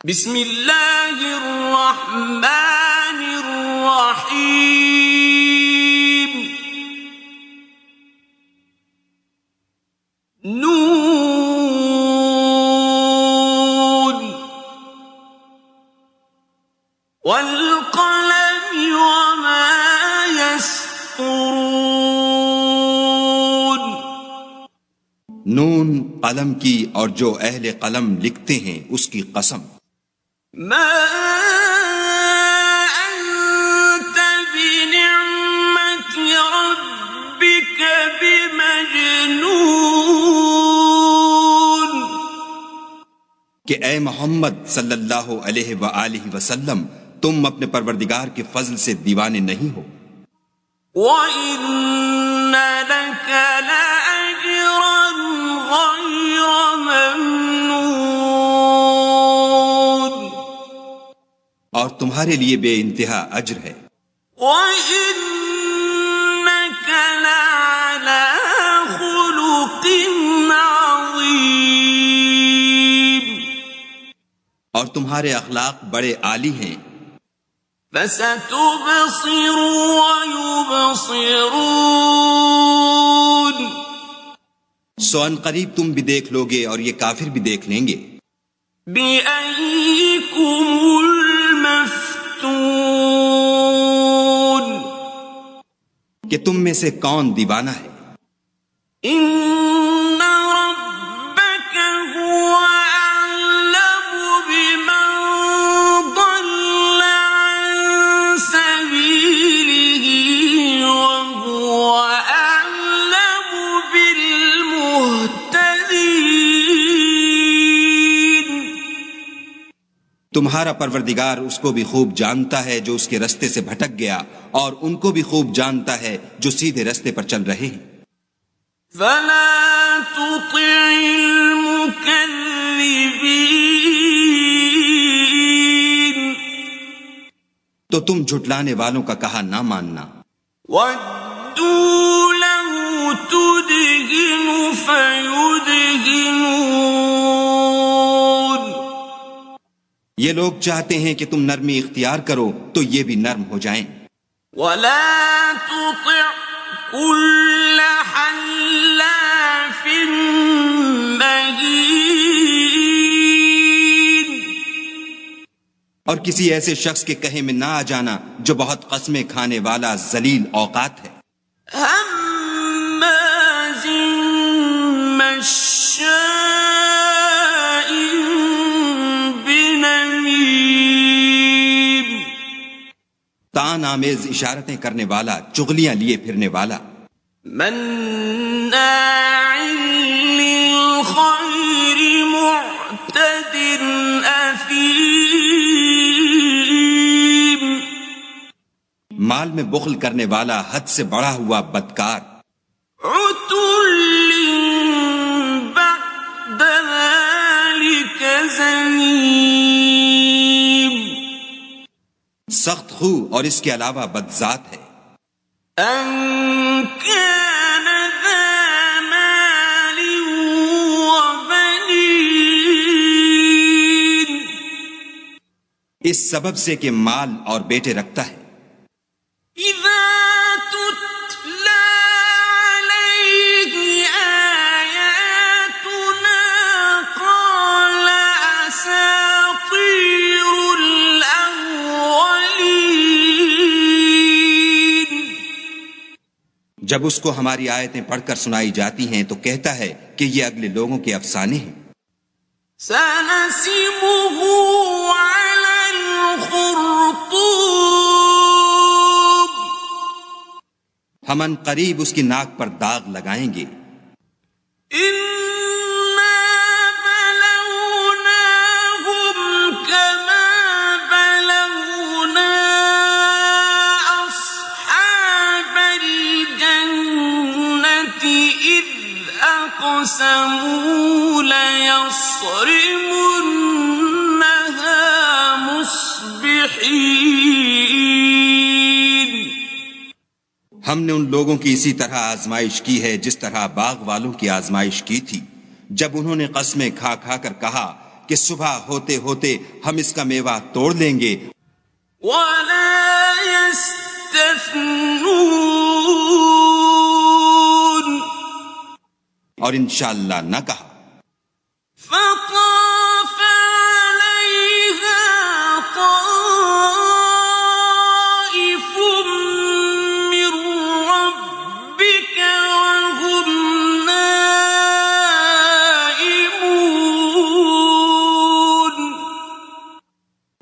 بسم اللہ الرحمن الرحیم نون والقلم وما يسطرون. نون قلم کی اور جو اہل قلم لکھتے ہیں اس کی قسم. ما انت بنعمت ربک بمجنون. کہ اے محمد صلی اللہ علیہ وآلہ وسلم تم اپنے پروردگار کے فضل سے دیوانے نہیں ہو. وَإِنَّ لَكَ لَأَجْرًا غَيْرَ مَمْنُونٍ. اور تمہارے لیے بے انتہا اجر ہے. وَإِنَّكَ لَعَلَىٰ خُلُقٍ عَظِيمٍ. اور تمہارے اخلاق بڑے عالی ہیں. فَسَتُبْصِرُ وَيُبْصِرُونَ. سو ان قریب تم بھی دیکھ لوگے اور یہ کافر بھی دیکھ لیں گے. بِأَيِّكُمُ الْمَفْتُونُ. کہ تم میں سے کون دیوانہ ہے. إِنَّ رَبَّكَ هُوَ أَعْلَمُ بِمَنْ ضَلَّ عَنْ سَبِيلِهِ وَهُوَ أَعْلَمُ بِالْمُهْتَدِينَ. تمہارا پروردگار اس کو بھی خوب جانتا ہے جو اس کے رستے سے بھٹک گیا اور ان کو بھی خوب جانتا ہے جو سیدھے رستے پر چل رہے ہیں. فَلَا تُطِعِ الْمُكَذِّبِينَ. تو تم جھٹلانے والوں کا کہا نہ ماننا. وَدُّوا لَوْ تُدْهِنُ فَيُدْهِنُونَ. یہ لوگ چاہتے ہیں کہ تم نرمی اختیار کرو تو یہ بھی نرم ہو جائیں. وَلَا تُطِعْ كُلَّ حَلَّافٍ مَّهِينٍ. اور کسی ایسے شخص کے کہے میں نہ آ جانا جو بہت قسمیں کھانے والا ذلیل اوقات ہے. ہَمَّازٍ مَّشَّاءٍ بِنَمِيمٍ. تان آمیز اشارتیں کرنے والا، چغلیاں لیے پھرنے والا. مَنَّاعٍ لِّلْخَيْرِ مُعْتَدٍ أَثِيمٍ. مال میں بخل کرنے والا، حد سے بڑا ہوا بدکار. عُتُلٍّ بَعْدَ ذَلِكَ زَنِيمٍ. سخت خو اور اس کے علاوہ بدذات ہے. أَن كَانَ ذَا مَالٍ وَبَنِينَ. اس سبب سے کہ مال اور بیٹے رکھتا ہے. إِذَا تُتْلَى عَلَيْهِ آيَاتُنَا قَالَ أَسَاطِيرُ الْأَوَّلِينَ. جب اس کو ہماری آیتیں پڑھ کر سنائی جاتی ہیں تو کہتا ہے کہ یہ اگلے لوگوں کے افسانے ہیں. سَنَسِمُهُ عَلَى الْخُرْطُومِ. ہم ان قریب اس کی ناک پر داغ لگائیں گے. إِنَّا بَلَوْنَاهُمْ كَمَا بَلَوْنَا أَصْحَابَ الْجَنَّةِ إِذْ أَقْسَمُوا لَيَصْرِمُنَّهَا مُصْبِحِينَ. ہم نے ان لوگوں کی اسی طرح آزمائش کی ہے جس طرح باغ والوں کی آزمائش کی تھی جب انہوں نے قسمیں کھا کھا کر کہا کہ صبح ہوتے ہوتے ہم اس کا میوہ توڑ لیں گے، ولا يستثنون اور انشاءاللہ نہ کہا۔ فطاف عليها طائف من ربك وهم نائمون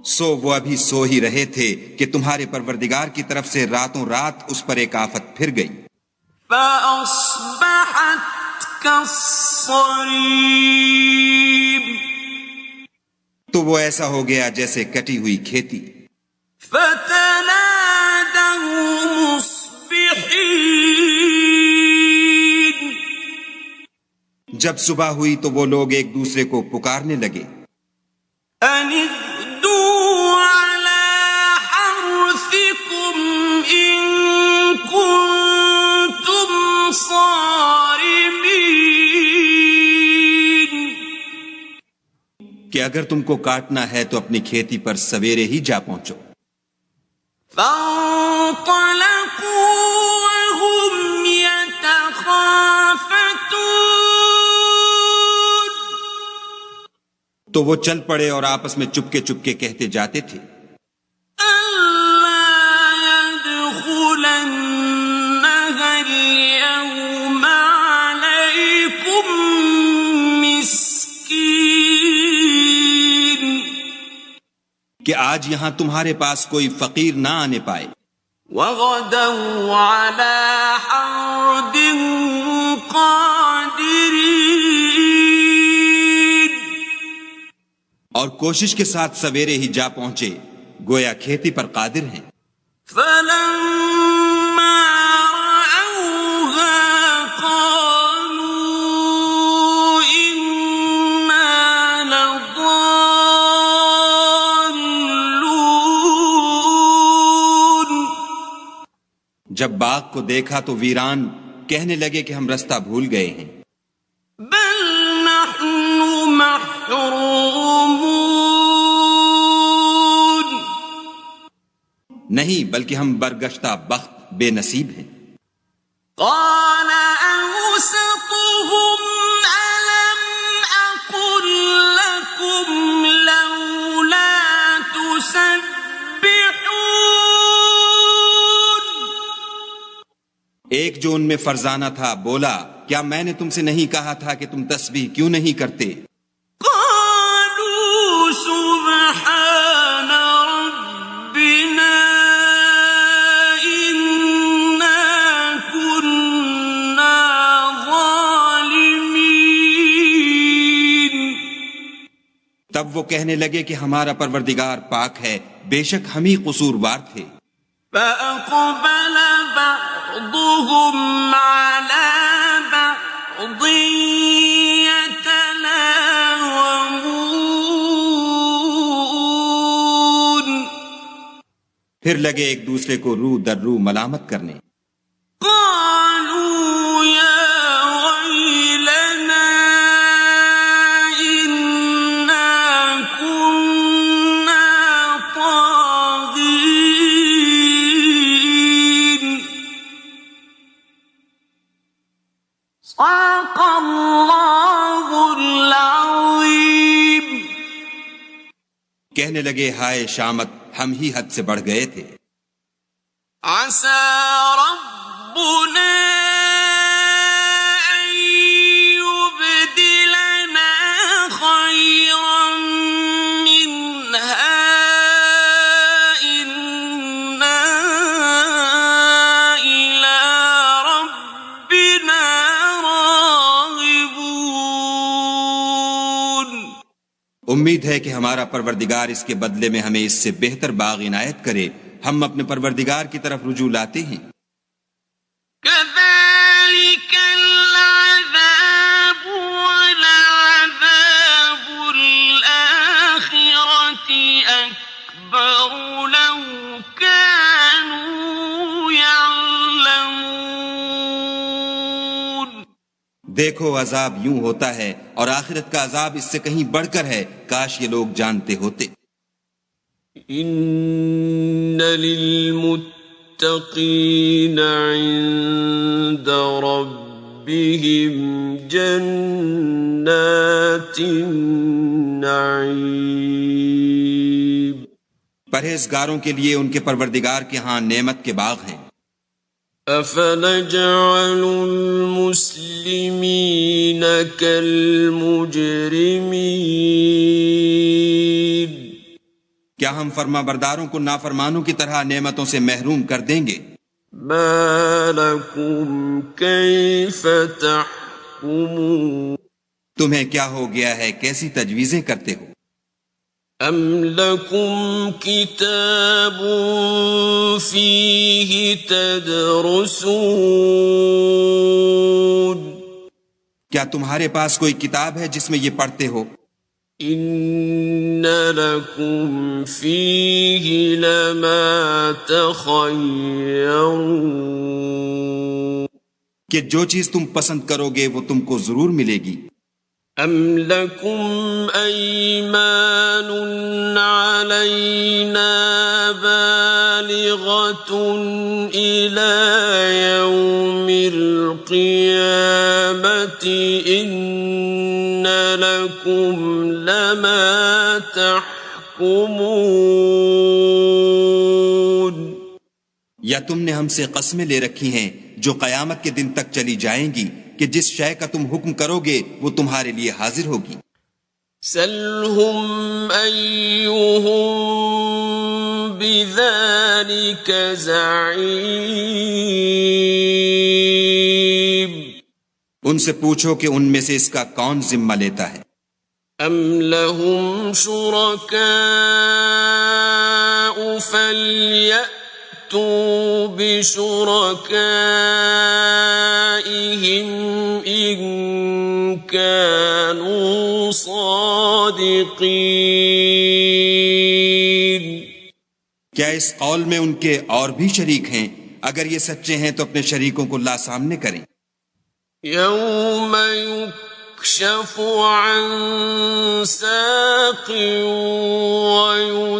سو وہ ابھی سو ہی رہے تھے کہ تمہارے پروردگار کی طرف سے راتوں رات اس پر ایک آفت پھر گئی، فأصبحت كالصريم تو وہ ایسا ہو گیا جیسے کٹی ہوئی کھیتی۔ فتنادوا مصبحين جب صبح ہوئی تو وہ لوگ ایک دوسرے کو پکارنے لگے، أن اغدوا على حرثكم إن كنتم صارمين کہ اگر تم کو کاٹنا ہے تو اپنی کھیتی پر سویرے ہی جا پہنچو۔ فانطلقوا وهم يتخافتون تو وہ چل پڑے اور آپس میں چپکے چپکے کہتے جاتے تھے، ألا يدخلنها اليوم عليكم مسكين کہ آج یہاں تمہارے پاس کوئی فقیر نہ آنے پائے، وغدوا على حرد قادرين اور کوشش کے ساتھ سویرے ہی جا پہنچے، گویا کھیتی پر قادر ہیں۔ فلما رأوها قالوا إنا لضالون جب باغ کو دیکھا تو ویران کہنے لگے کہ ہم رستہ بھول گئے ہیں، بل نحن محرومون نہیں بلکہ ہم برگشتہ بخت بے نصیب ہیں۔ قال أوسطهم ألم أقل لكم لولا تسبحون ایک جو ان میں فرزانہ تھا بولا، کیا میں نے تم سے نہیں کہا تھا کہ تم تسبیح کیوں نہیں کرتے؟ قالوا سبحان ربنا إنا كنا ظالمين تب وہ کہنے لگے کہ ہمارا پروردگار پاک ہے، بے شک ہم ہی قصوروار تھے۔ فأقبل بعضهم على بعض يتلاومون پھر لگے ایک دوسرے کو رو در رو ملامت کرنے، قالوا يا ويلنا إنا كنا طاغين صدق الله العظيم کہنے لگے ہائے شامت، ہم ہی حد سے بڑھ گئے تھے۔ عسى ربنا أن يبدلنا خيرا منها إنا إلى ربنا راغبون امید ہے کہ ہمارا پروردگار اس کے بدلے میں ہمیں اس سے بہتر باغ عنایت کرے، ہم اپنے پروردگار کی طرف رجوع لاتے ہیں۔ كذلك العذاب ولعذاب الآخرة أكبر لو كانوا يعلمون دیکھو عذاب یوں ہوتا ہے اور آخرت کا عذاب اس سے کہیں بڑھ کر ہے، کاش یہ لوگ جانتے ہوتے۔ ان للمتقین عند ربهم جنات النعیم، پرہیزگاروں کے لیے ان کے پروردگار کے ہاں نعمت کے باغ ہیں۔ افنجعل المسلمین کالمجرمین، کیا ہم فرما برداروں کو نافرمانوں کی طرح نعمتوں سے محروم کر دیں گے؟ ما لکم کیف تحکمون، تمہیں کیا ہو گیا ہے، کیسی تجویزیں کرتے ہو؟ ام لکم کتاب فیہ تدرسون، کیا تمہارے پاس کوئی کتاب ہے جس میں یہ پڑھتے ہو؟ ان لکم فیہ لما تخیرون، کہ جو چیز تم پسند کرو گے وہ تم کو ضرور ملے گی۔ ام لکم ایمان علینا بالغۃ الی یوم القیامۃ ان لکم لما تحکمون، یا تم نے ہم سے قسمیں لے رکھی ہیں جو قیامت کے دن تک چلی جائیں گی کہ جس شے کا تم حکم کرو گے وہ تمہارے لیے حاضر ہوگی۔ سلہم ایہم بذالک زعیم، ان سے پوچھو کہ ان میں سے اس کا کون ذمہ لیتا ہے۔ ام لہم شرکاء فلیأتوا بشرکائہم ان كانوا صادقین، کیا اس قول میں ان کے اور بھی شریک ہیں؟ اگر یہ سچے ہیں تو اپنے شریکوں کو لا سامنے کریں۔ یوم یکشف عن ساق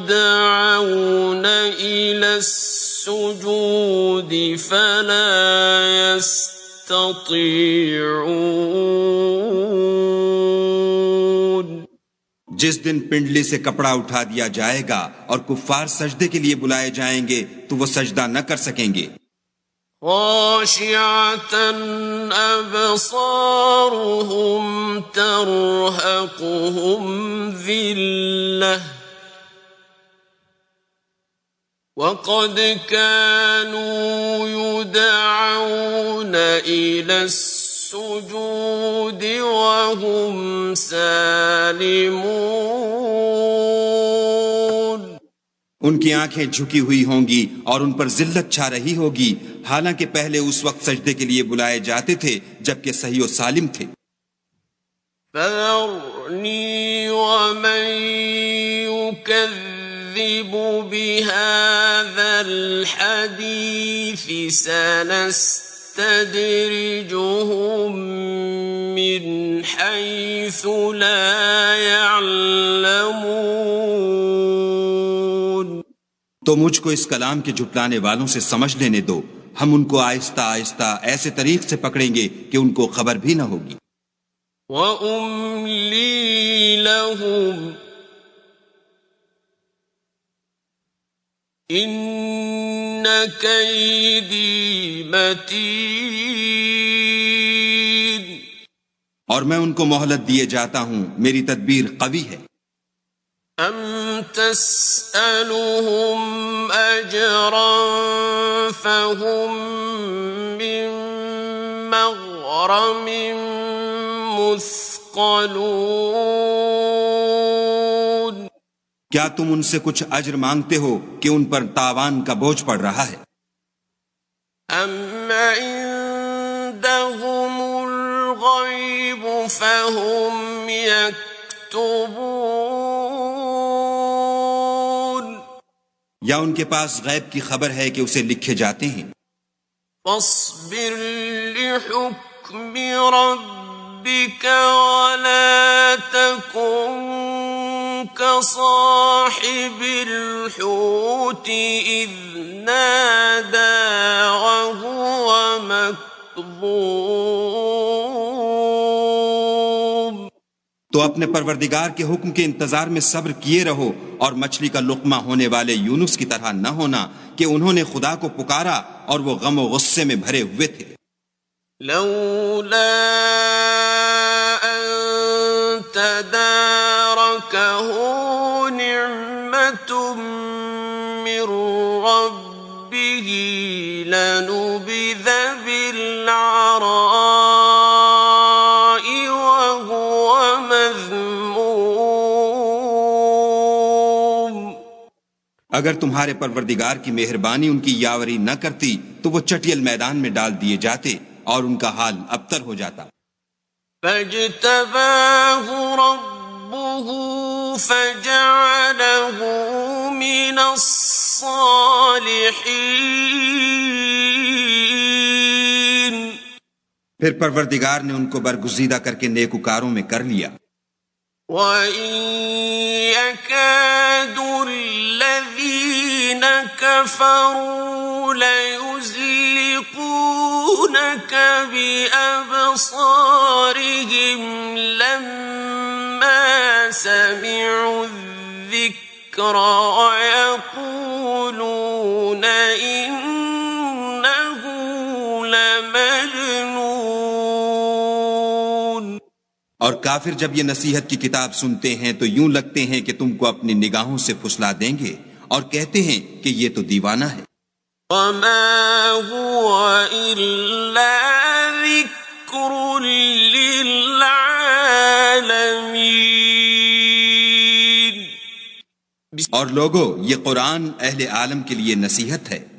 ویدعون إلى السجود فلا يستطيعون، جس دن پنڈلی سے کپڑا اٹھا دیا جائے گا اور کفار سجدے کے لیے بلائے جائیں گے تو وہ سجدہ نہ کر سکیں گے۔ خاشعة أبصارهم ترهقهم ذلة وقد كانوا يدعون إلى السجود وهم سالمون، ان کی آنکھیں جھکی ہوئی ہوں گی اور ان پر ذلت چھا رہی ہوگی، حالانکہ پہلے اس وقت سجدے کے لیے بلائے جاتے تھے جبکہ صحیح و سالم تھے۔ فذرنی ومن يكذب بهذا الحديث سنستدرجهم من حيث لا يعلمون، تو مجھ کو اس کلام کے جھٹلانے والوں سے سمجھ لینے دو، ہم ان کو آہستہ آہستہ ایسے طریق سے پکڑیں گے کہ ان کو خبر بھی نہ ہوگی۔ وَأُمْلِي لَهُمْ إِنَّ كَيْدِي مَتِينٌ، اور میں ان کو مہلت دیے جاتا ہوں، میری تدبیر قوی ہے۔ أَمْ تَسْأَلُهُمْ أَجْرًا فَهُمْ مِنْ مَغْرَمٍ مُثْقَلُونَ، کیا تم ان سے کچھ اجر مانگتے ہو کہ ان پر تاوان کا بوجھ پڑ رہا ہے؟ أَمْ عِندَهُمُ الْغَيْبُ فَهُمْ يَكْتُبُونَ، یا ان کے پاس غیب کی خبر ہے کہ اسے لکھے جاتے ہیں؟ فَاصْبِرْ لِحُكْمِ حكم ربك ولا تكن كصاحب الحوت إذ نادى وهو مكظوم. تو اپنے پروردگار کے حکم کے انتظار میں صبر کیے رہو اور مچھلی کا لقمہ ہونے والے یونس کی طرح نہ ہونا کہ انہوں نے خدا کو پکارا اور وہ غم و غصے میں بھرے ہوئے تھے. لولا أن تداركه نعمة من ربه لنبذ بالعراء وهو مذموم. اگر تمہارے پروردگار کی مہربانی ان کی یاوری نہ کرتی تو وہ چٹیل میدان میں ڈال دیے جاتے اور ان کا حال ابتر ہو جاتا. فاجتباه ربه فجعله من الصالحين. پھر پروردگار نے ان کو برگزیدہ کر کے نیکوکاروں میں کر لیا. وَإِن يَكَادُ الَّذِينَ كَفَرُوا لَيُزْلِقُونَكَ بِأَبْصَارِهِمْ لَمَّا سَمِعُوا الذِّكْرَ وَيَقُولُونَ إِنَّهُ لَمَجْنُونَ. اور کافر جب یہ نصیحت کی کتاب سنتے ہیں تو یوں لگتے ہیں کہ تم کو اپنی نگاہوں سے پھسلا دیں گے اور کہتے ہیں کہ یہ تو دیوانہ ہے. وَمَا هُوَ إِلَّا ذِكْرٌ لِّلْعَالَمِينَ. اور لوگو یہ قرآن اہل عالم کے لیے نصیحت ہے.